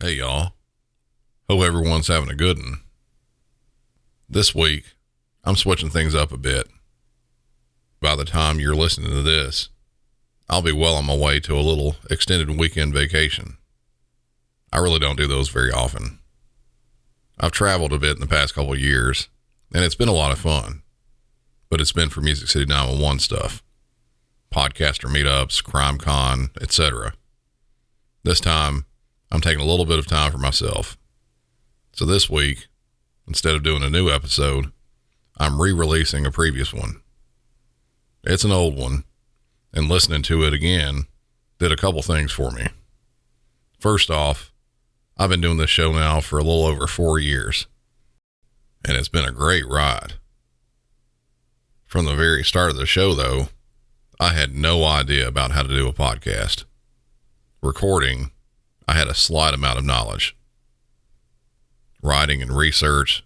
Hey y'all, hope everyone's having a good one. This week, I'm switching things up a bit. By the time you're listening to this, I'll be well on my way to a little extended weekend vacation. I really don't do those very often. I've traveled a bit in the past couple of years, and it's been a lot of fun, but it's been for Music City 911 stuff, podcaster meetups, crime con, etc. This time, I'm taking a little bit of time for myself. So this week, instead of doing a new episode, I'm re-releasing a previous one. It's an old one, and listening to it again did a couple things for me. First off, I've been doing this show now for a little over 4 years, and it's been a great ride. From the very start of the show, though, I had no idea about how to do a podcast. Recording, I had a slight amount of knowledge. Writing and research,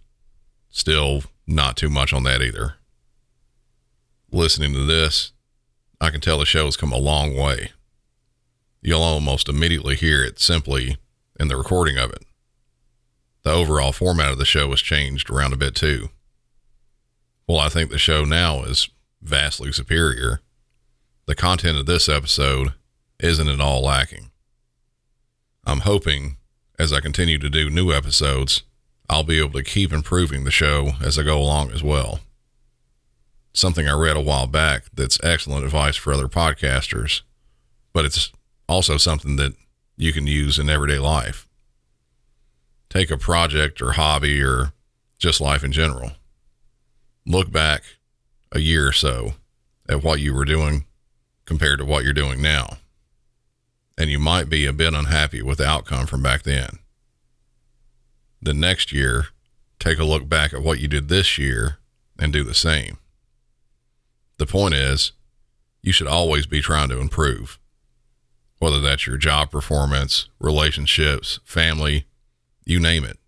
still not too much on that either. Listening to this, I can tell the show has come a long way. You'll almost immediately hear it simply in the recording of it. The overall format of the show has changed around a bit too. While I think the show now is vastly superior, the content of this episode isn't at all lacking. I'm hoping, as I continue to do new episodes, I'll be able to keep improving the show as I go along as well. Something I read a while back that's excellent advice for other podcasters, but it's also something that you can use in everyday life. Take a project or hobby or just life in general. Look back a year or so at what you were doing compared to what you're doing now. And you might be a bit unhappy with the outcome from back then. The next year, take a look back at what you did this year and do the same. The point is, you should always be trying to improve. Whether that's your job performance, relationships, family, you name it.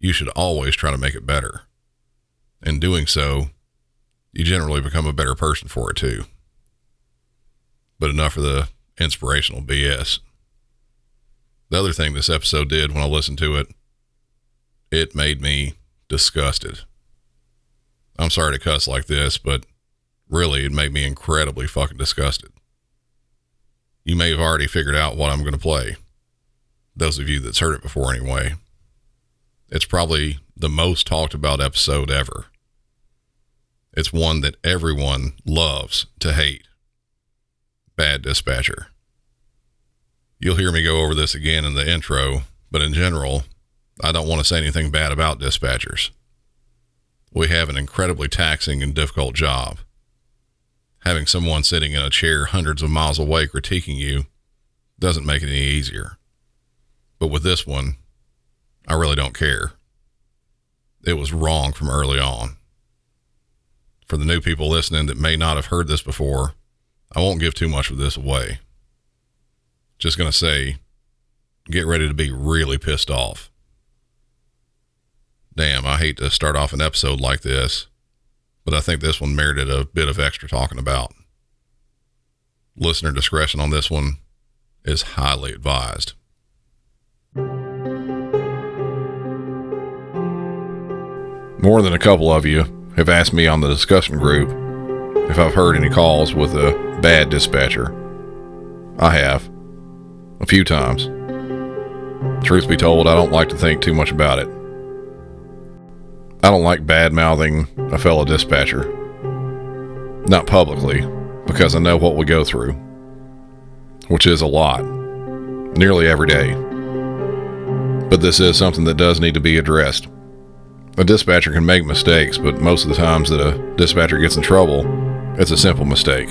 You should always try to make it better. In doing so, you generally become a better person for it too. But enough of the inspirational BS. The other thing this episode did when I listened to it, it made me disgusted. I'm sorry to cuss like this, but really it made me incredibly fucking disgusted. You may have already figured out what I'm going to play. Those of you that's heard it before anyway. It's probably the most talked about episode ever. It's one that everyone loves to hate. Bad Dispatcher. You'll hear me go over this again in the intro, but in general, I don't want to say anything bad about dispatchers. We have an incredibly taxing and difficult job. Having someone sitting in a chair hundreds of miles away critiquing you doesn't make it any easier. But with this one, I really don't care. It was wrong from early on. For the new people listening that may not have heard this before, I won't give too much of this away. Just going to say, get ready to be really pissed off. Damn, I hate to start off an episode like this, but I think this one merited a bit of extra talking about. Listener discretion on this one is highly advised. More than a couple of you have asked me on the discussion group if I've heard any calls with a bad dispatcher. I have. A few times. Truth be told, I don't like to think too much about it. I don't like bad-mouthing a fellow dispatcher. Not publicly, because I know what we go through. Which is a lot. Nearly every day. But this is something that does need to be addressed. A dispatcher can make mistakes, but most of the times that a dispatcher gets in trouble, it's a simple mistake.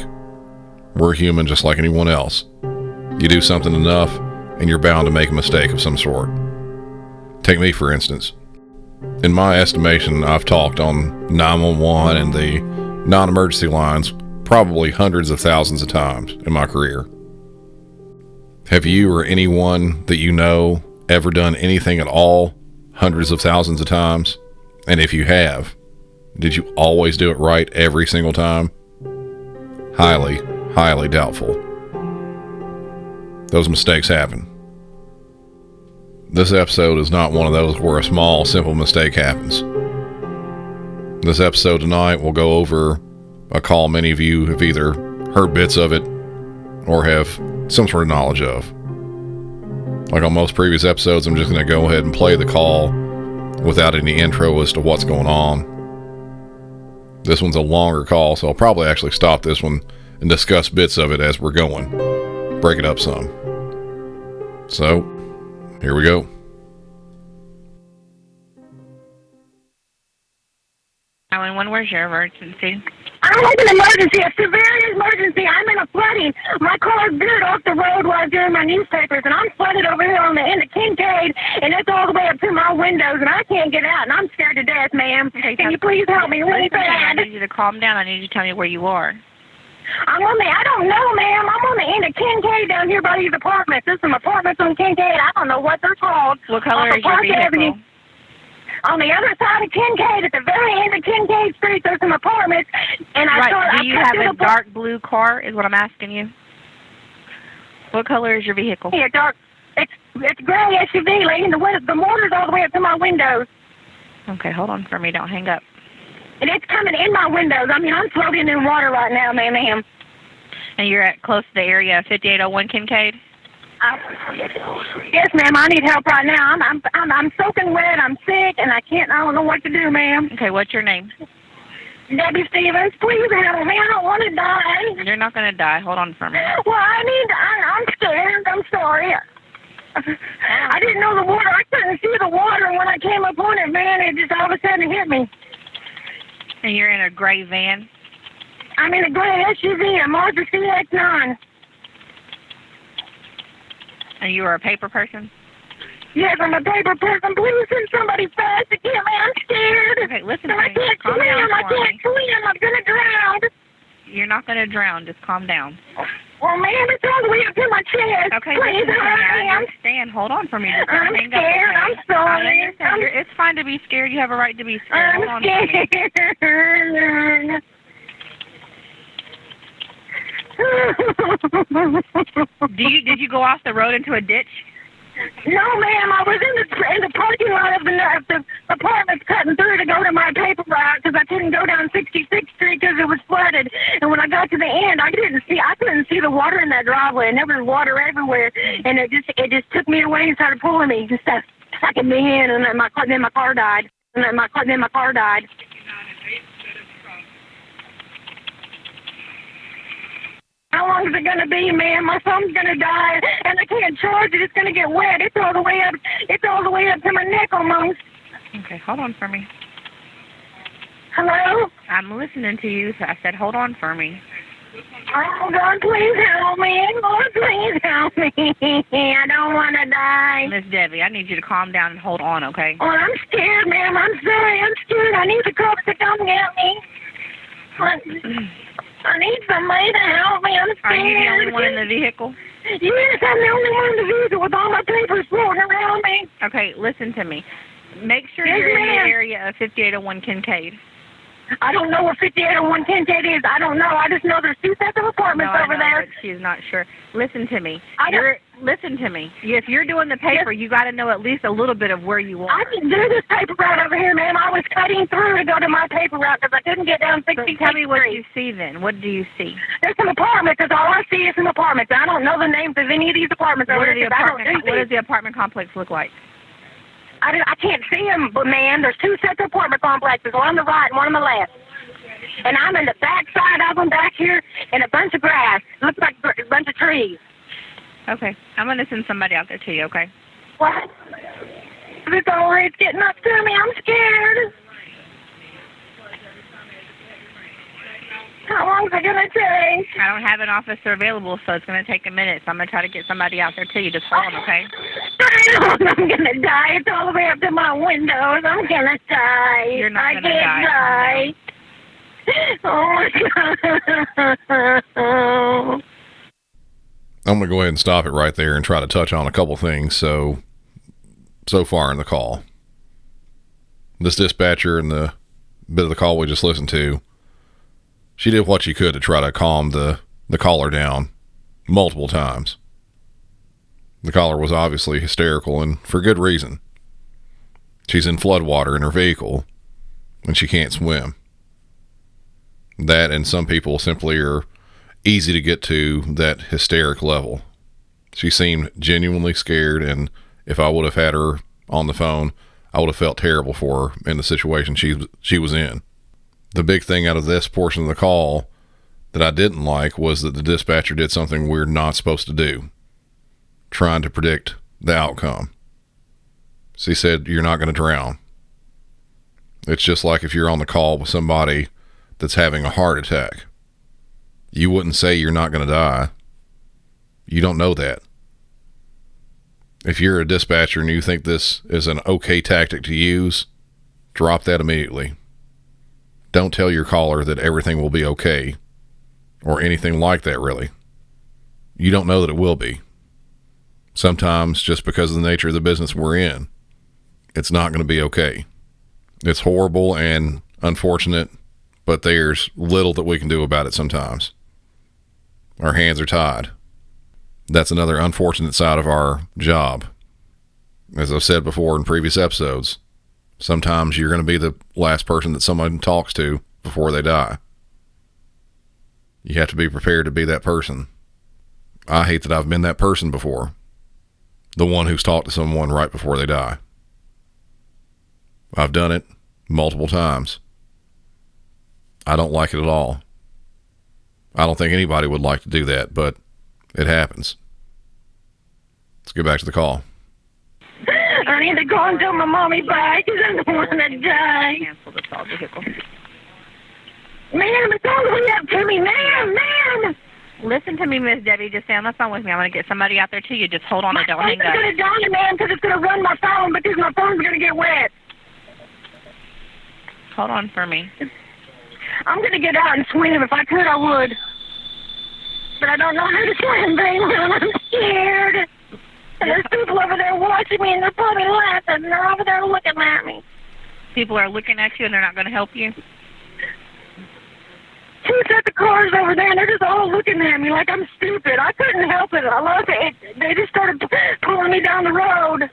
We're human just like anyone else. You do something enough, and you're bound to make a mistake of some sort. Take me, for instance. In my estimation, I've talked on 911 and the non-emergency lines probably hundreds of thousands of times in my career. Have you or anyone that you know ever done anything at all hundreds of thousands of times? And if you have, did you always do it right every single time? Highly, highly doubtful. Those mistakes happen. This episode is not one of those where a small, simple mistake happens. This episode tonight will go over a call many of you have either heard bits of it or have some sort of knowledge of. Like on most previous episodes, I'm just going to go ahead and play the call without any intro as to what's going on. This one's a longer call, so I'll probably actually stop this one and discuss bits of it as we're going. Break it up some. So, here we go. 911, where's your emergency? I have an emergency, a severe emergency. I'm in a flooding. My car veered off the road while I was doing my newspapers, and I'm flooded over here on the end of Kincaid, and it's all the way up to my windows, and I can't get out, and I'm scared to death, ma'am. Okay, Can you please help me really I bad? need you to calm down. I need you to tell me where you are. I don't know, ma'am. I'm on the end of Kincaid down here by these apartments. There's some apartments on Kincaid. I don't know what they're called. What color Off is your Park vehicle? Avenue. On the other side of Kincaid, at the very end of Kincaid Street, there's some apartments, and Do you have a dark blue car, is what I'm asking you? What color is your vehicle? Yeah, dark. It's gray SUV, lady, and the water's all the way up to my windows. Okay, hold on for me. Don't hang up. And it's coming in my windows. I mean, I'm floating in water right now, ma'am. And you're at close to the area of 5801 Kincaid? Yes, ma'am. I need help right now. I'm soaking wet. I'm sick, and I don't know what to do, ma'am. Okay, what's your name? Debbie Stevens, please help me. I don't want to die. You're not going to die. Hold on for me. Well, I'm scared. I'm sorry. I didn't know the water. I couldn't see the water, and when I came up on it, man, it just all of a sudden hit me. And you're in a gray van? I'm in a gray SUV, a Mazda CX-9. And you are a paper person? Yes, I'm a paper person. Please send somebody fast to get me. I'm scared. Okay, listen to I me. can't Calm swim. down I for can't me. swim. I'm going to drown. You're not going to drown. Just calm down. Well, ma'am, it's all the way up to my chest. Okay, please listen to me. hurry. I understand. Hold on for me. Just I'm hang up, scared. okay? I'm sorry. I understand. It's fine to be scared. You have a right to be scared. Hold on I'm for me. scared. Did you go off the road into a ditch? No, ma'am. I was in the parking lot of the apartments cutting through to go to my paper route because I couldn't go down 66th Street because it was flooded. And when I got to the end, I couldn't see the water in that driveway, and there was water everywhere. And it just took me away and started pulling me, just sucking me in. And then my car died. How long is it going to be, ma'am? My phone's going to die, and I can't charge it. It's going to get wet. It's all the way up to my neck almost. Okay, hold on for me. Hello? I'm listening to you, so I said hold on for me. Oh, God, please help me. Lord, please help me. I don't want to die. Miss Debbie, I need you to calm down and hold on, okay? Oh, I'm scared, ma'am. I'm sorry. I'm scared. I need the cops to come get me. I need somebody to help me. I'm scared. Are you the only one in the vehicle? Yes, I'm the only one in the vehicle with all my papers floating around me. Okay, listen to me. Make sure Yes, you're in the ma'am. area of 5801 Kincaid. I don't know where 5801 Kincaid is. I don't know. I just know there's two sets of apartments I over know, there. but she's not sure. Listen to me. I don't- Listen to me. If you're doing the paper, you got to know at least a little bit of where you I are. can do this paper route over here, ma'am. I was cutting through to go to my paper route because I couldn't get down So 66th tell me what Street. you see then. What do you see? There's some apartments. That's all I see is some apartments. I don't know the names of any of these apartments over What here because I don't do does these. the apartment complex look like? I can't see them, but, man, there's two sets of apartment complexes, one on the right and one on the left. And I'm in the back side of them back here in a bunch of grass. Looks like a bunch of trees. Okay. I'm going to send somebody out there to you, okay? What? It's always getting up to me. I'm scared. How long is it going to take? I don't have an officer available, so it's going to take a minute. So I'm going to try to get somebody out there to you. Just hold on, okay? I'm going to die. It's all the way up to my windows. I'm going to die. You're not going to I can't die. Oh, my God. I'm going to go ahead and stop it right there and try to touch on a couple things so far in the call. This dispatcher and the bit of the call we just listened to, she did what she could to try to calm the caller down multiple times. The caller was obviously hysterical, and for good reason. She's in floodwater in her vehicle, and she can't swim. That and some people simply are easy to get to that hysteric level. She seemed genuinely scared, and if I would have had her on the phone, I would have felt terrible for her in the situation she was in. The big thing out of this portion of the call that I didn't like was that the dispatcher did something we're not supposed to do, trying to predict the outcome. She said, "You're not going to drown." It's just like if you're on the call with somebody that's having a heart attack. You wouldn't say you're not going to die. You don't know that. If you're a dispatcher and you think this is an okay tactic to use, drop that immediately. Don't tell your caller that everything will be okay, or anything like that, really. You don't know that it will be. Sometimes, just because of the nature of the business we're in, it's not going to be okay. It's horrible and unfortunate, but there's little that we can do about it sometimes. Our hands are tied. That's another unfortunate side of our job. As I've said before in previous episodes, sometimes you're going to be the last person that someone talks to before they die. You have to be prepared to be that person. I hate that I've been that person before. The one who's talked to someone right before they die. I've done it multiple times. I don't like it at all. I don't think anybody would like to do that, but it happens. Let's get back to the call. I need to go and tell my mommy bye because I don't want to die. Cancel the call vehicle. Ma'am, it's all the way up to me, ma'am. Listen to me, Miss Debbie. Just stay on the phone with me. I'm going to get somebody out there to you. Just hold on and don't hang up. I'm going to die, ma'am, because it's going to run my phone because my phone's going to get wet. Hold on for me. I'm going to get out and swim. If I could, I would. But I don't know how to swim very well. I'm scared. And there's people over there watching me, and they're probably laughing. And they're over there looking at me. People are looking at you, and they're not going to help you? Two sets of cars over there, and they're just all looking at me like I'm stupid. I couldn't help it. I love it. They just started pulling me down the road.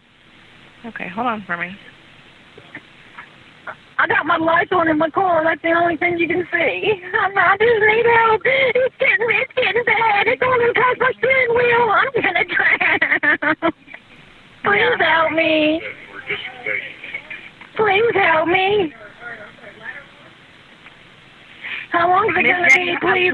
Okay, hold on for me. I got my lights on in my car. That's the only thing you can see. I just need help. It's getting bad. It's going to touch my steering wheel. I'm going to drown. Please help me. Please help me. How long is it going to be, please,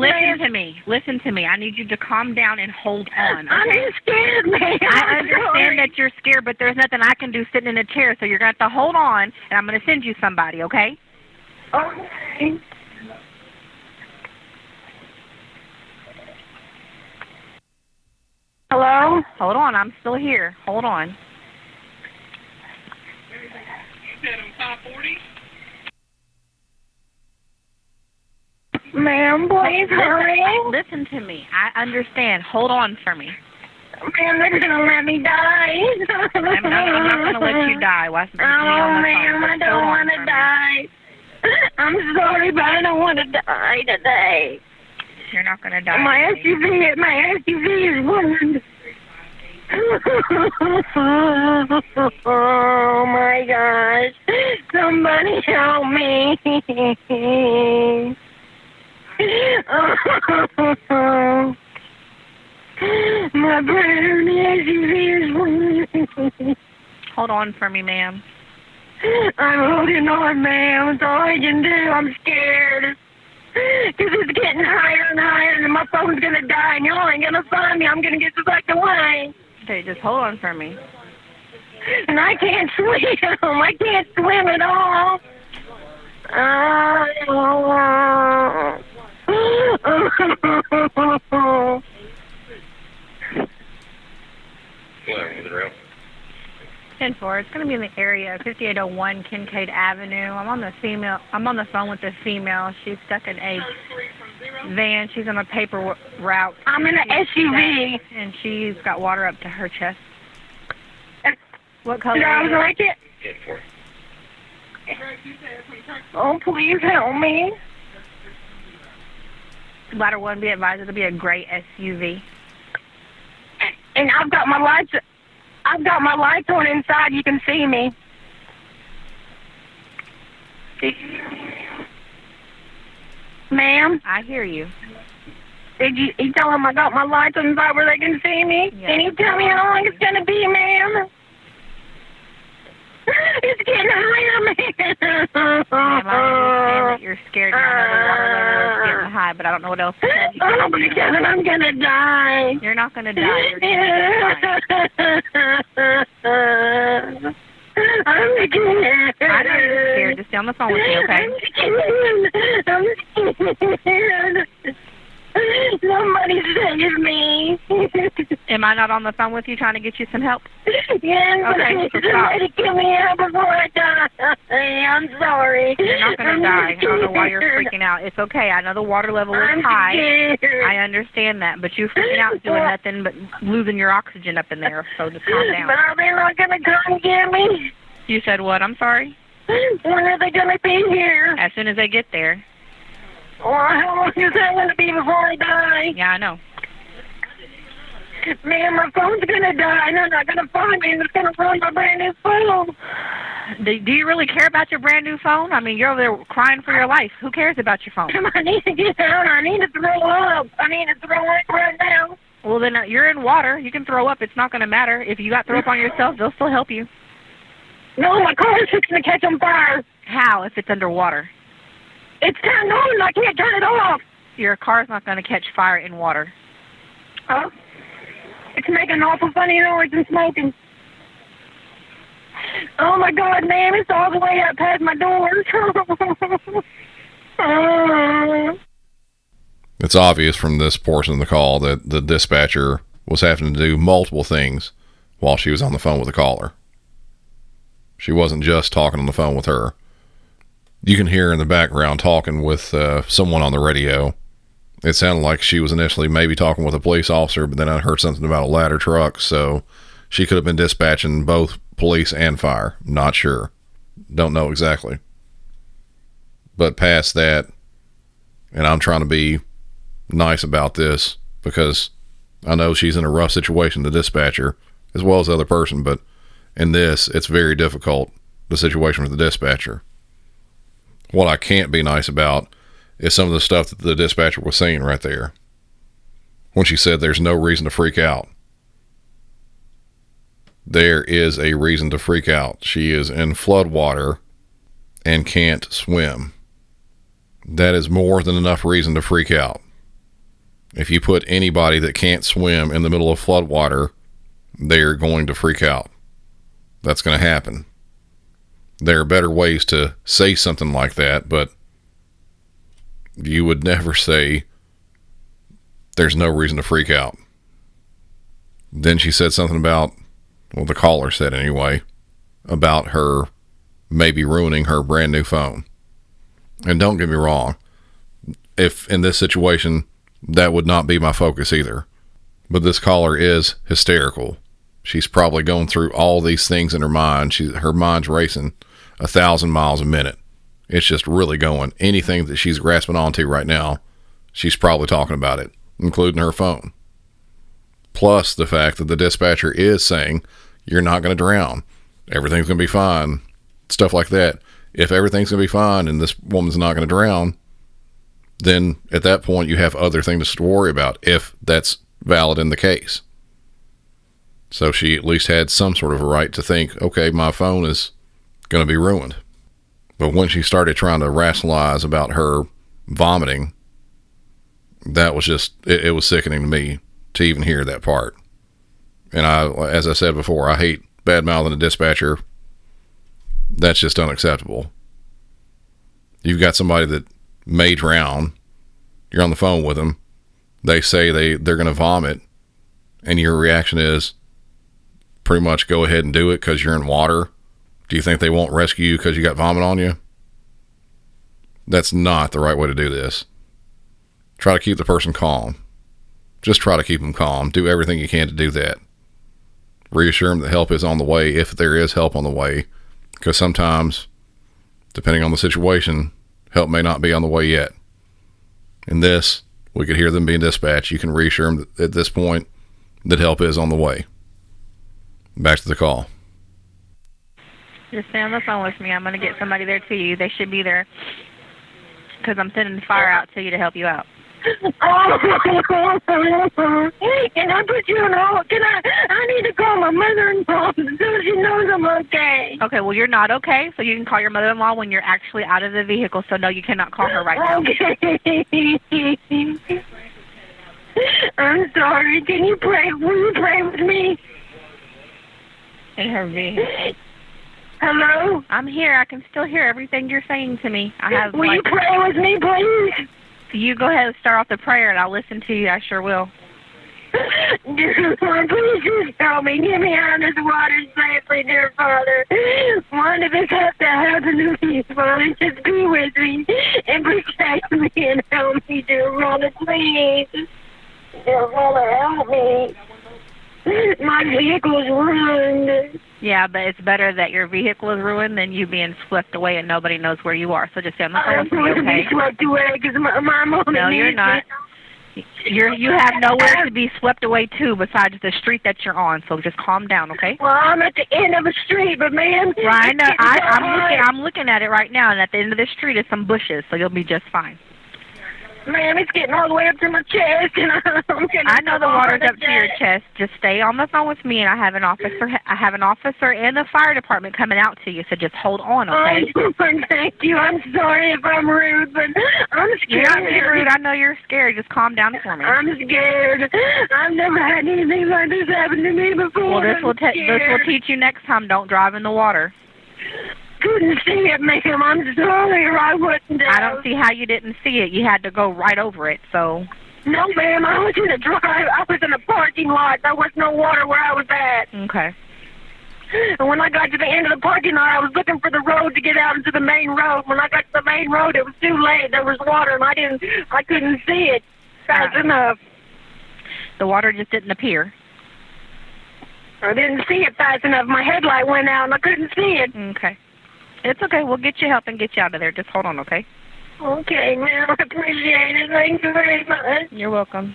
Listen to me. I need you to calm down and hold on. Okay? I'm just scared, man. I understand that you're scared, but there's nothing I can do sitting in a chair, so you're going to have to hold on, and I'm going to send you somebody, okay? Okay. Hello? Hold on. I'm still here. Hold on. You said I'm 540? Ma'am, please hurry. Listen to me. I understand. Hold on for me. Ma'am, they're going to let me die. I'm not going to let you die. Why Oh, ma'am, I don't want to die. I'm sorry, but I don't want to die today. You're not going to die. My SUV is ruined. Oh, my gosh. Somebody help me. My brand new SUV is ruined. Hold on for me, ma'am. I'm holding on, ma'am. That's all I can do. I'm scared. Because it's getting higher and higher, and my phone's going to die, and y'all ain't going to find me. I'm going to get sucked away. Okay, just hold on for me. And I can't swim. I can't swim at all. For it's going to be in the area of 5801 Kincaid Avenue. I'm on the phone with the female. She's stuck in a van. She's on a paper route. I'm in an SUV. And she's got water up to her chest. What color? Sounds like it. Oh, please help me. Ladder 1, be advised, it'll be a gray SUV. SUV? and I've got my lights on inside. You can see me. Ma'am? I hear you. Did you tell them I got my lights on inside where they can see me? Yeah. Can you tell me how long it's going to be, ma'am? It's getting higher, ma'am. Ma'am, I understand that you're scared and I know the water level is getting high, but I don't know what else to tell you. Oh, my God, I'm going to die. You're not going to die. You're going to die. I'm scared. I know you're scared. Just stay on the phone with me, okay? I'm scared. Somebody save me. Am I not on the phone with you trying to get you some help? Yes, but I Okay, need so stop. somebody to get me out before I die. I'm sorry. You're not going to die. I don't know why you're freaking out. It's okay. I know the water level is I'm high. scared. I understand that, but you freaking out doing nothing but losing your oxygen up in there, so just calm down. But are they not going to come get me? You said what? I'm sorry? When are they going to be here? As soon as they get there. Or how long is that going to be before I die? Yeah, I know. Man, my phone's going to die, and they're not going to find me, and it's going to ruin my brand new phone. Do you really care about your brand new phone? I mean, you're over there crying for your life. Who cares about your phone? I need to get out. I need to throw up. I need to throw up right now. Well, then you're in water. You can throw up. It's not going to matter. If you got throw up on yourself, they'll still help you. No, my car is fixing to catch on fire. How if it's underwater? It's turned on. I can't turn it off. Your car's not going to catch fire in water. Oh. It's making an awful funny noise and smoking. Oh, my God, ma'am. It's all the way up past my door. It's obvious from this portion of the call that the dispatcher was having to do multiple things while she was on the phone with the caller. She wasn't just talking on the phone with her. You can hear in the background talking with someone on the radio. It sounded like she was initially maybe talking with a police officer, but then I heard something about a ladder truck, so she could have been dispatching both police and fire. Not sure. Don't know exactly. But past that, and I'm trying to be nice about this because I know she's in a rough situation, the dispatcher, as well as the other person, but in this, it's very difficult, the situation with the dispatcher. What I can't be nice about is some of the stuff that the dispatcher was saying right there. When she said there's no reason to freak out. There is a reason to freak out. She is in flood water and can't swim. That is more than enough reason to freak out. If you put anybody that can't swim in the middle of flood water, they're going to freak out. That's going to happen. There are better ways to say something like that, but you would never say there's no reason to freak out. Then she said something about, well, the caller said anyway, about her maybe ruining her brand new phone. And don't get me wrong, if in this situation, that would not be my focus either. But this caller is hysterical. She's probably going through all these things in her mind. Her mind's racing 1,000 miles a minute. It's just really going. Anything that she's grasping onto right now, she's probably talking about it, including her phone. Plus the fact that the dispatcher is saying, you're not going to drown. Everything's going to be fine. Stuff like that. If everything's going to be fine and this woman's not going to drown, then at that point you have other things to worry about if that's valid in the case. So she at least had some sort of a right to think, okay, my phone is going to be ruined. But when she started trying to rationalize about her vomiting, that was just, it was sickening to me to even hear that part. And as I said before, I hate bad-mouthing a dispatcher. That's just unacceptable. You've got somebody that may drown. You're on the phone with them. They say they're going to vomit. And your reaction is pretty much go ahead and do it because you're in water. Do you think they won't rescue you because you got vomit on you? That's not the right way to do this. Try to keep the person calm. Just try to keep them calm. Do everything you can to do that. Reassure them that help is on the way if there is help on the way. Because sometimes, depending on the situation, help may not be on the way yet. In this, we could hear them being dispatched. You can reassure them that at this point, that help is on the way. Back to the call. Just stay on the phone with me. I'm going to get somebody there to you. They should be there because I'm sending the fire out to you to help you out. Oh, can I put you on hold? I need to call my mother-in-law so she knows I'm okay. Okay, well, you're not okay, so you can call your mother-in-law when you're actually out of the vehicle, so no, you cannot call her right now. Okay. I'm sorry. Can you pray? Will you pray with me? In her vehicle. Hello? I'm here. I can still hear everything you're saying to me. Will you pray with me, please? You go ahead and start off the prayer, and I'll listen to you. I sure will. Dear Lord, please just help me. Get me out of this water safely, dear Father. One of us has to happen to me, Father. Just be with me and protect me and help me, dear Father, please. Dear Father, help me. My vehicle is ruined. Yeah, but it's better that your vehicle is ruined than you being swept away and nobody knows where you are. So just stay on the phone with me, I'm okay? be swept away because my mom No, you're not. You have nowhere to be swept away to besides the street that you're on. So just calm down, okay? Well, I'm at the end of a street, but man, Right, I'm looking at it right now, and at the end of the street is some bushes, so you'll be just fine. Ma'am, it's getting all the way up to my chest, and I know the water's up to your chest. Just stay on the phone with me, and I have an officer and the fire department coming out to you. So just hold on, okay? Oh, thank you. I'm sorry if I'm rude, but I'm scared. You're not being rude. I know you're scared. Just calm down for me. I'm scared. I've never had anything like this happen to me before. Well, this will teach you next time. Don't drive in the water. Couldn't see it, ma'am. I'm sorry, or I wouldn't have. I don't see how you didn't see it. You had to go right over it, so. No, ma'am. I was in a drive. I was in a parking lot. There was no water where I was at. Okay. And when I got to the end of the parking lot, I was looking for the road to get out into the main road. When I got to the main road, it was too late. There was water, and I couldn't see it fast enough. The water just didn't appear. I didn't see it fast enough. My headlight went out, and I couldn't see it. Okay. It's okay. We'll get you help and get you out of there. Just hold on, okay? Okay, ma'am. I appreciate it. Thank you very much. You're welcome.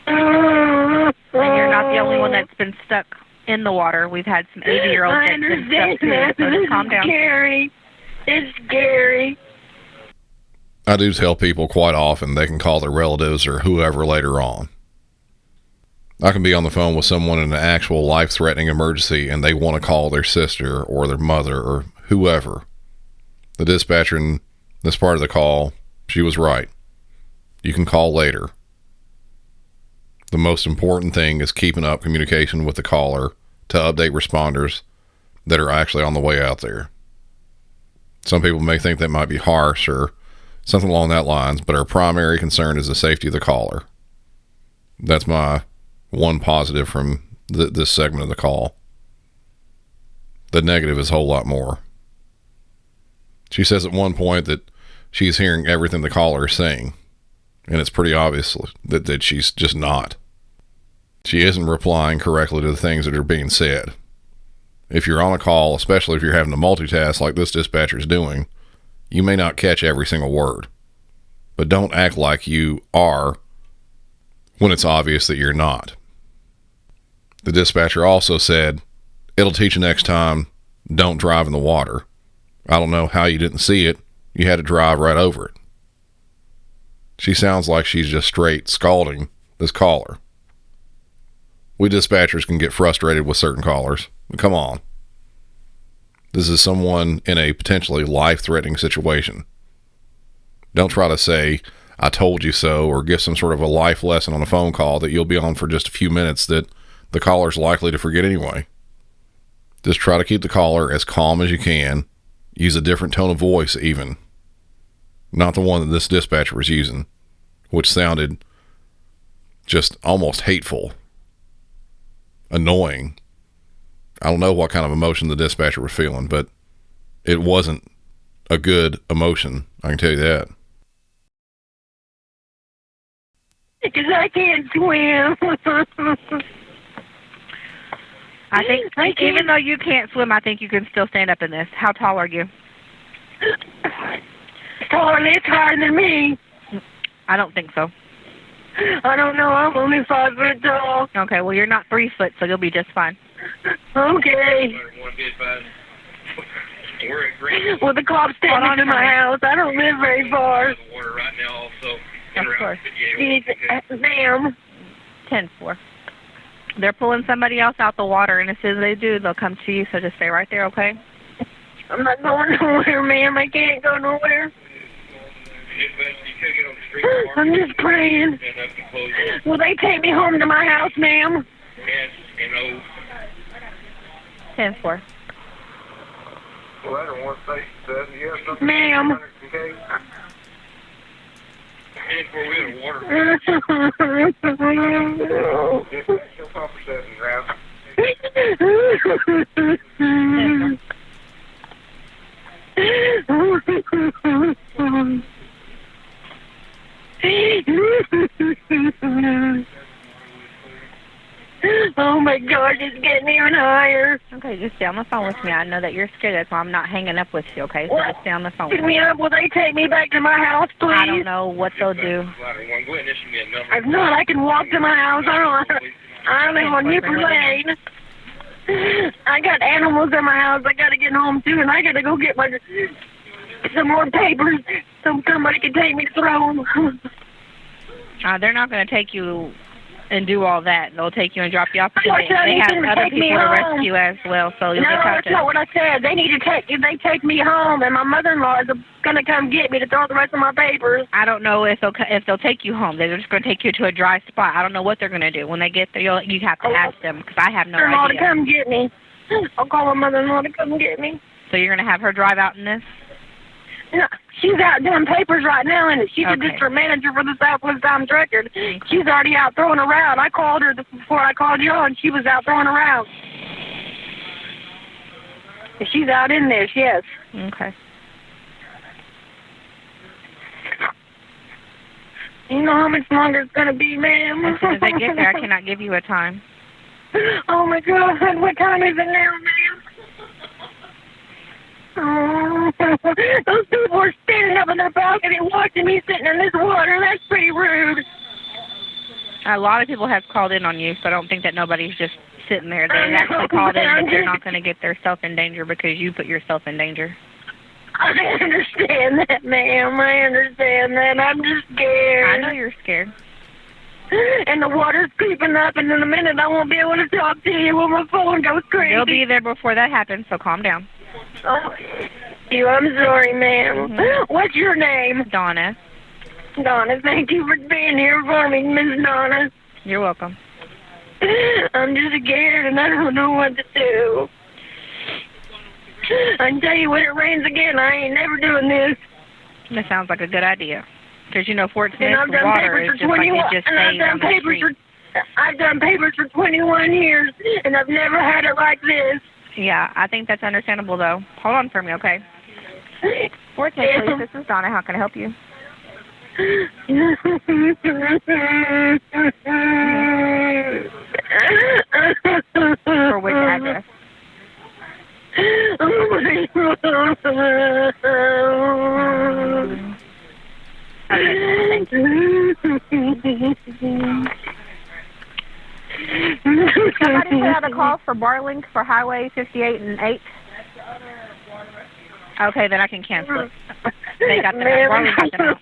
And you're not the only one that's been stuck in the water. We've had some 80-year-olds that's been stuck too. So just calm down. It's scary. It's scary. I do tell people quite often they can call their relatives or whoever later on. I can be on the phone with someone in an actual life-threatening emergency and they want to call their sister or their mother or whoever. The dispatcher in this part of the call, she was right. You can call later. The most important thing is keeping up communication with the caller to update responders that are actually on the way out there. Some people may think that might be harsh or something along that lines, but our primary concern is the safety of the caller. That's my one positive from this segment of the call. The negative is a whole lot more. She says at one point that she's hearing everything the caller is saying, and it's pretty obvious that she's just not. She isn't replying correctly to the things that are being said. If you're on a call, especially if you're having to multitask like this dispatcher is doing, you may not catch every single word. But don't act like you are when it's obvious that you're not. The dispatcher also said, it'll teach you next time, don't drive in the water. I don't know how you didn't see it. You had to drive right over it. She sounds like she's just straight scalding this caller. We dispatchers can get frustrated with certain callers. Come on. This is someone in a potentially life-threatening situation. Don't try to say, I told you so, or give some sort of a life lesson on a phone call that you'll be on for just a few minutes that the caller's likely to forget anyway. Just try to keep the caller as calm as you can. Use a different tone of voice even. Not the one that this dispatcher was using, which sounded just almost hateful. Annoying. I don't know what kind of emotion the dispatcher was feeling, but it wasn't a good emotion. I can tell you that. Because I can't swim. I think even though you can't swim, I think you can still stand up in this. How tall are you? taller. It's higher than me. I don't think so. I don't know. I'm only 5 foot tall. Okay, well, you're not 3 foot, so you'll be just fine. Okay. Well, the cops take me to my house. I don't live very far. Of course. Ma'am. 10-4. They're pulling somebody else out the water, and as soon as they do, they'll come to you, so just stay right there, okay? I'm not going nowhere, ma'am. I can't go nowhere. I'm just praying. Will they take me home to my house, ma'am? 10-4. Ma'am. Oh my gosh, it's getting even higher. Okay, just stay on the phone with me. I know that you're scared. That's why I'm not hanging up with you, okay? So just stay on the phone with Pick me. me up. Will they take me back to my house, please? I don't know what they'll do. If not, I can walk to my house. I live on Nipper Lane. I got animals in my house. I got to get home, too, and I got to go get some more papers so somebody can take me to throw them. They're not going to take you and do all that. They'll take you and drop you off. They have to other take me people to home. rescue as well, so you'll No, just have that's not to... what I said. They need to take me home, and my mother-in-law is going to come get me to throw the rest of my papers. I don't know if they'll take you home. They're just going to take you to a dry spot. I don't know what they're going to do. When they get there, you have to ask them, because I have no Mother-in-law to idea. come get me. I'll call my mother-in-law to come get me. So you're going to have her drive out in this? No, she's out doing papers right now, and she's a Okay. district manager for the Southwest Times Record. She's already out throwing around. I called her before I called you, and she was out throwing around. She's out in there, yes. Okay. You know how much longer it's going to be, ma'am? As soon as they get there, I cannot give you a time. Oh, my God. What time is it now, ma'am? Oh, those people are standing up in their balcony watching me sitting in this water. That's pretty rude. A lot of people have called in on you, so I don't think that nobody's just sitting there. They actually called in, but they're not going to get themselves in danger because you put yourself in danger. I understand that, ma'am. I understand that. I'm just scared. I know you're scared. And the water's creeping up, and in a minute I won't be able to talk to you when my phone goes crazy. They'll be there before that happens, so calm down. Oh, I'm sorry, ma'am. What's your name? Donna. Donna, thank you for being here for me, Miss Donna. You're welcome. I'm just scared, and I don't know what to do. I can tell you when it rains again, I ain't never doing this. That sounds like a good idea. Because, you know, Fort And Smith's I've done water papers is for just like 21. it just And I've stays done on the papers street. I've done papers for 21 years, and I've never had it like this. Yeah, I think that's understandable, though. Hold on for me, okay? Fort Smith, please. This is Donna. How can I help you? For which address? Okay, thank you. Somebody put out a call for Barlink for Highway 58 and 8. Okay, then I can cancel it. They got the Barlink got the note.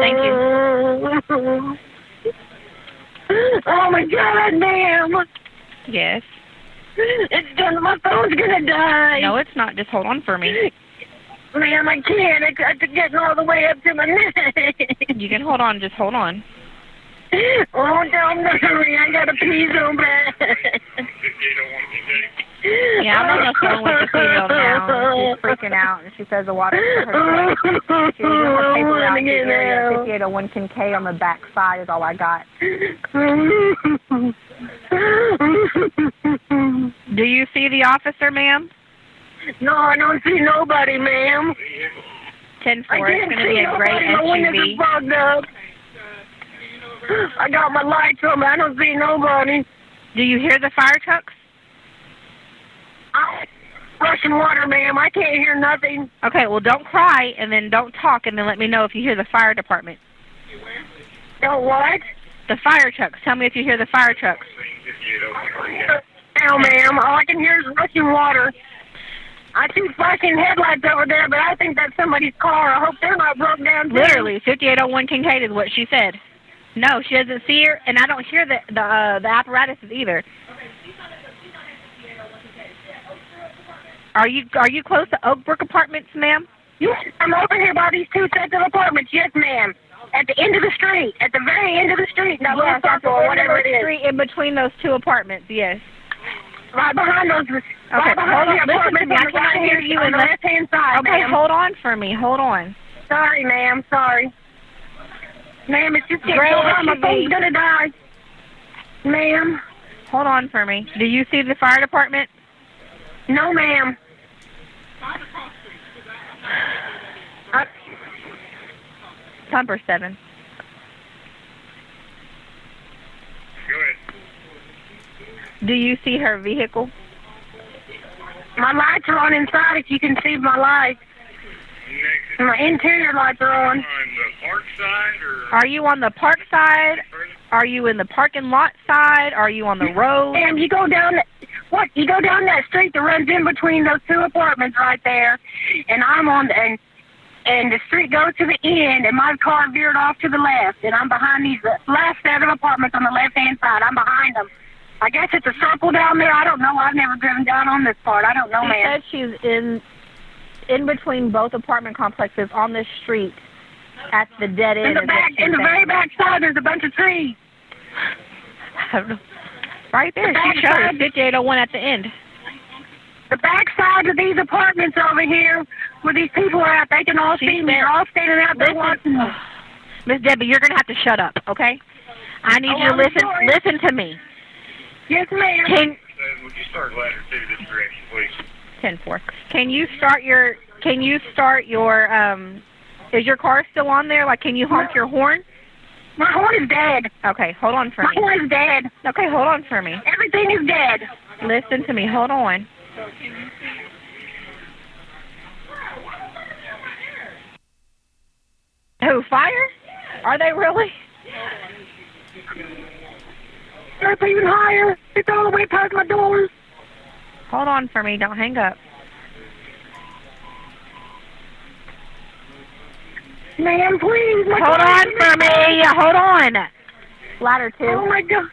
Thank you. Oh my God, ma'am! Yes. It's done. My phone's gonna die. No, it's not. Just hold on for me. Ma'am, I can't. It's getting all the way up to my neck. You can hold on. Just hold on. Oh, don't hurry. I gotta pee so bad. Yeah, I'm on the phone with the female now. She's freaking out, and she says the water's for her place. She's doing her paper out in the area. 5801 Kincaid on the back side is all I got. Do you see the officer, ma'am? No, I don't see nobody, ma'am. 10-4. It's going to be a gray My windows SUV. are fogged up. I got my lights on, but I don't see nobody. Do you hear the fire trucks? rushing water, ma'am. I can't hear nothing. Okay, well, don't cry, and then don't talk, and then let me know if you hear the fire department. Don't what? The fire trucks. Tell me if you hear the fire trucks. No, ma'am. All I can hear is rushing water. I see flashing headlights over there, but I think that's somebody's car. I hope they're not broke down, too. Literally, 5801 Kincaid is what she said. No, she doesn't see her, and I don't hear the apparatuses either. Are you close to Oakbrook Apartments, ma'am? Yes, I'm over here by these two sets of apartments. Yes, ma'am. At the end of the street. At the very end of the street. That little circle or whatever it is. Street in between those two apartments, yes. Right behind those. Okay, right behind hold on. the Listen to me. I cannot hear you on the left-hand side, okay, ma'am. hold on for me. Hold on. Sorry, ma'am. Sorry. Ma'am, it's just getting so hot. My phone's gonna die. Ma'am. Hold on for me. Do you see the fire department? No, ma'am. Number 7. Go ahead. Do you see her vehicle? My lights are on inside if you can see my lights. Next. My interior lights are on. On the park side, or? Are you on the park side? Are you in the parking lot side? Are you on the road? Ma'am, you go down you go down that street that runs in between those two apartments right there, and I'm on the, and the street goes to the end, and my car veered off to the left, and I'm behind these last set of apartments on the left-hand side. I'm behind them. I guess it's a circle down there. I don't know. I've never driven down on this part. I don't know, ma'am. She said she's in between both apartment complexes on the street at the dead end. In the very back side, there's a bunch of trees. Right there. She showed 5801 at the end. The back side of these apartments over here, where these people are at, they can all see me. They're all standing out there watching me. Miss Debbie, you're gonna have to shut up, okay? I need you to listen. Sorry. Listen to me. Yes, ma'am. Would you start ladder 2 this direction, please? 10-4. Can you start your? Is your car still on there? Like, can you honk your horn? My horn is dead. Okay, hold on for me. My horn is dead. Okay, hold on for me. Everything is dead. Listen to me. Hold on. Who, fire? Are they really? It's even higher. It's all the way past my doors. Hold on for me. Don't hang up. Ma'am, please. Hold on for me. Hold on. Ladder 2. Oh, my God.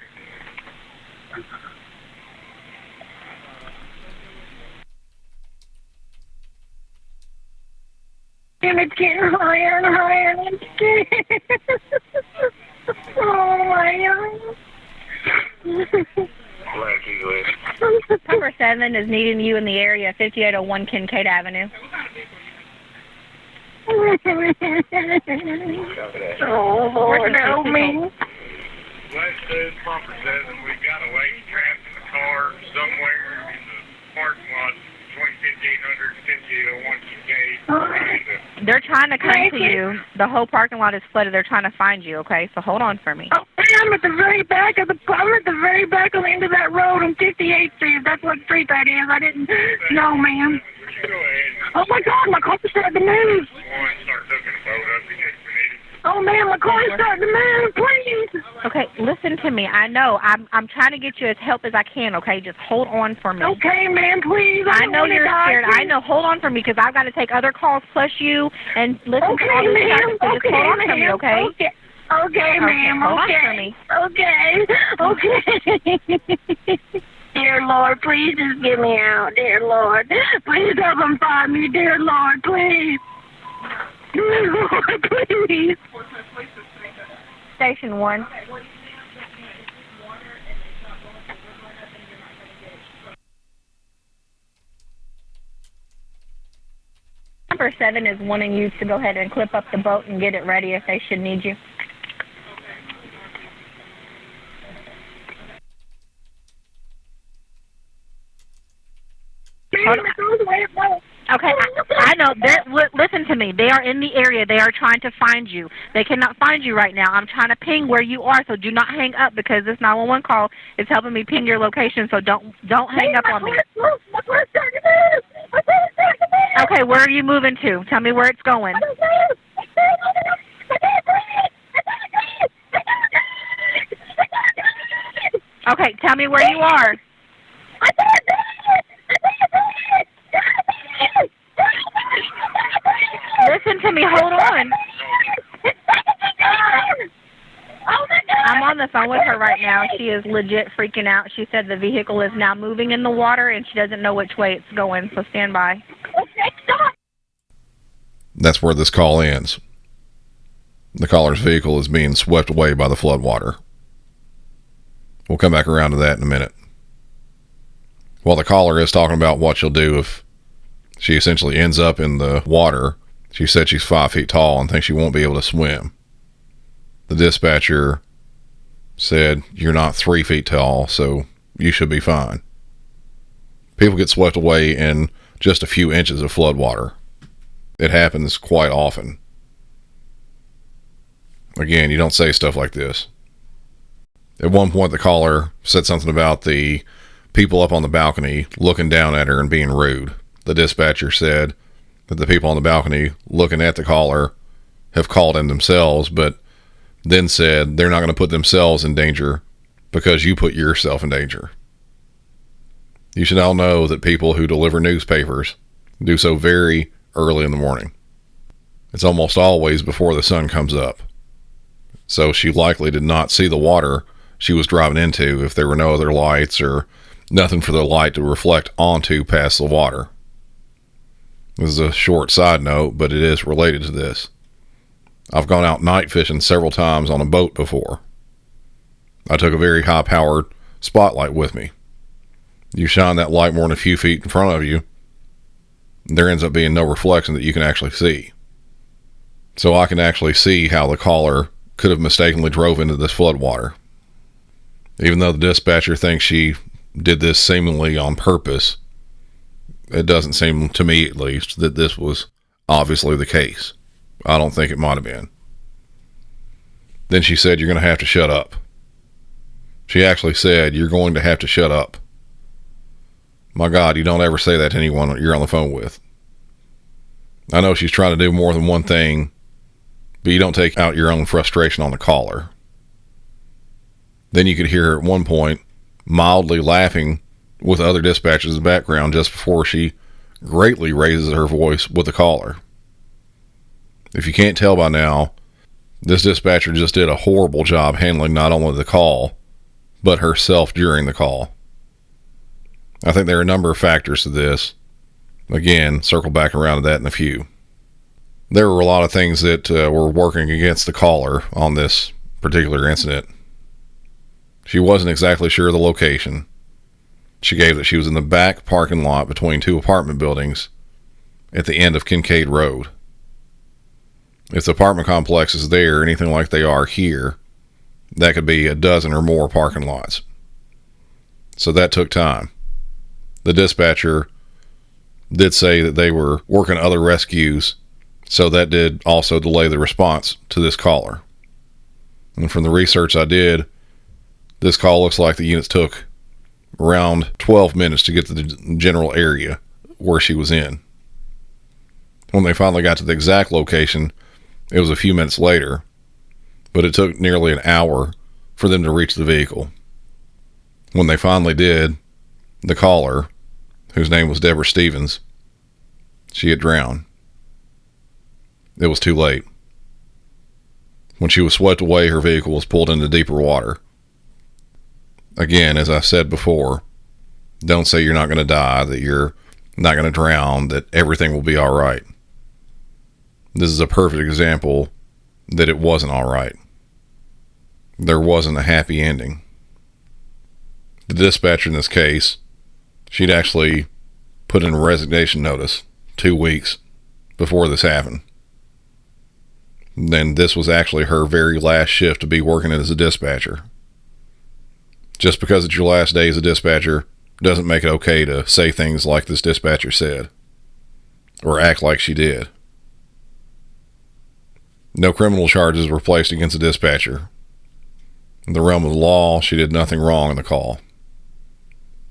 And it's getting higher and higher, and I'm scared. Oh, my God. Number 7 is needing you in the area, 5801 Kincaid Avenue. Oh, Lord, help me. Last says Pumper 7, we've got a lady trapped in the car somewhere in the parking lot between 5800 and 5801 Kincaid. They're trying to come to you. The whole parking lot is flooded. They're trying to find you, okay? So hold on for me. Oh, I'm at the very back of the on the end of that road on 58th Street. That's what street that is. I didn't know, ma'am. Go ahead. Oh, my God, my car's starting to move. Start hooking the boat up in case we need it. Oh, man, my car is starting to move. Please. Okay, listen to me. I know. I'm trying to get you as help as I can, okay? Just hold on for me. Okay, ma'am, please. I know you're scared. I know. Hold on for me because I've got to take other calls plus you and listen to all this stuff. So just hold on for me, okay? Okay, ma'am. Hold on for me. Okay. Dear Lord, please just get me out. Dear Lord, please help them find me. Dear Lord, please. Dear Lord, please. Station 1. Number 7 is wanting you to go ahead and clip up the boat and get it ready if they should need you. Okay, I know. Listen to me. They are in the area. They are trying to find you. They cannot find you right now. I'm trying to ping where you are, so do not hang up because this 911 call is helping me ping your location. So don't hang up on me. My car's starting to move. Okay, where are you moving to? Tell me where it's going. Okay, tell me where you are. Listen to me, hold on. I'm on the phone with her right now. She is legit freaking out. She said the vehicle is now moving in the water and she doesn't know which way it's going, so stand by. That's where this call ends. The caller's vehicle is being swept away by the floodwater. We'll come back around to that in a minute. While the caller is talking about what she'll do if she essentially ends up in the water, she said she's 5 feet tall and thinks she won't be able to swim. The dispatcher said, "You're not 3 feet tall, so you should be fine." People get swept away in just a few inches of floodwater. It happens quite often. Again, you don't say stuff like this. At one point, the caller said something about the people up on the balcony looking down at her and being rude. The dispatcher said that the people on the balcony looking at the caller have called in themselves, but then said they're not going to put themselves in danger because you put yourself in danger. You should all know that people who deliver newspapers do so very early in the morning. It's almost always before the sun comes up. So she likely did not see the water she was driving into if there were no other lights or nothing for the light to reflect onto past the water. This is a short side note, but it is related to this. I've gone out night fishing several times on a boat before. I took a very high-powered spotlight with me. You shine that light more than a few feet in front of you, there ends up being no reflection that you can actually see. So I can actually see how the caller could have mistakenly drove into this floodwater. Even though the dispatcher thinks she did this seemingly on purpose, it doesn't seem, to me at least, that this was obviously the case. I don't think it might have been. Then she said, "You're going to have to shut up." She actually said, "You're going to have to shut up." My God, you don't ever say that to anyone you're on the phone with. I know she's trying to do more than one thing, but you don't take out your own frustration on the caller. Then you could hear her at one point mildly laughing with other dispatchers in the background just before she greatly raises her voice with the caller. If you can't tell by now, this dispatcher just did a horrible job handling not only the call, but herself during the call. I think there are a number of factors to this. Again, circle back around to that in a few. There were a lot of things that were working against the caller on this particular incident. She wasn't exactly sure of the location. She gave that she was in the back parking lot between two apartment buildings at the end of Kincaid Road. If the apartment complex is there, anything like they are here, that could be a dozen or more parking lots. So that took time. The dispatcher did say that they were working other rescues, so that did also delay the response to this caller. And from the research I did, this call looks like the units took around 12 minutes to get to the general area where she was in. When they finally got to the exact location, it was a few minutes later, but it took nearly an hour for them to reach the vehicle. When they finally did, the caller, whose name was Deborah Stevens, she had drowned. It was too late. When she was swept away, her vehicle was pulled into deeper water. Again, as I said before, don't say you're not going to die, that you're not going to drown, that everything will be all right. This is a perfect example that it wasn't all right. There wasn't a happy ending. The dispatcher in this case, she'd actually put in a resignation notice 2 weeks before this happened. Then this was actually her very last shift to be working as a dispatcher. Just because it's your last day as a dispatcher doesn't make it okay to say things like this dispatcher said, or act like she did. No criminal charges were placed against the dispatcher. In the realm of the law, she did nothing wrong in the call.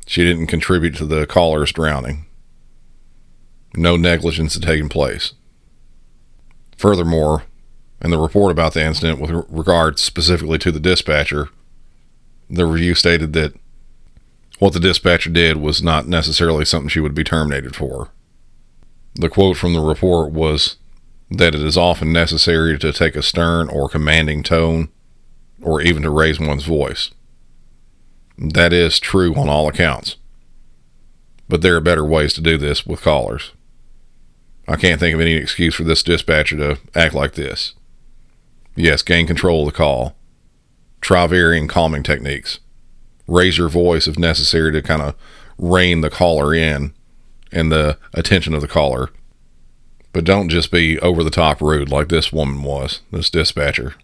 She didn't contribute to the caller's drowning. No negligence had taken place. Furthermore, in the report about the incident with regard specifically to the dispatcher, the review stated that what the dispatcher did was not necessarily something she would be terminated for. The quote from the report was that it is often necessary to take a stern or commanding tone, or even to raise one's voice. That is true on all accounts. But there are better ways to do this with callers. I can't think of any excuse for this dispatcher to act like this. Yes, gain control of the call. Try varying calming techniques. Raise your voice if necessary to kind of rein the caller in and the attention of the caller. But don't just be over the top rude like this woman was, this dispatcher.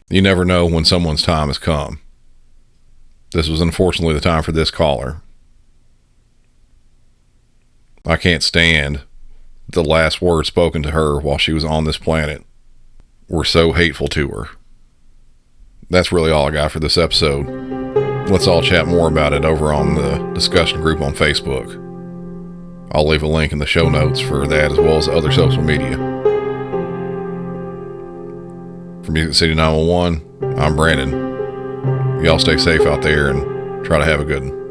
You never know when someone's time has come. This was unfortunately the time for this caller. I can't stand the last words spoken to her while she was on this planet were so hateful to her. That's really all I got for this episode. Let's all chat more about it over on the discussion group on Facebook. I'll leave a link in the show notes for that as well as other social media. For Music City 911, I'm Brandon. Y'all stay safe out there and try to have a good one.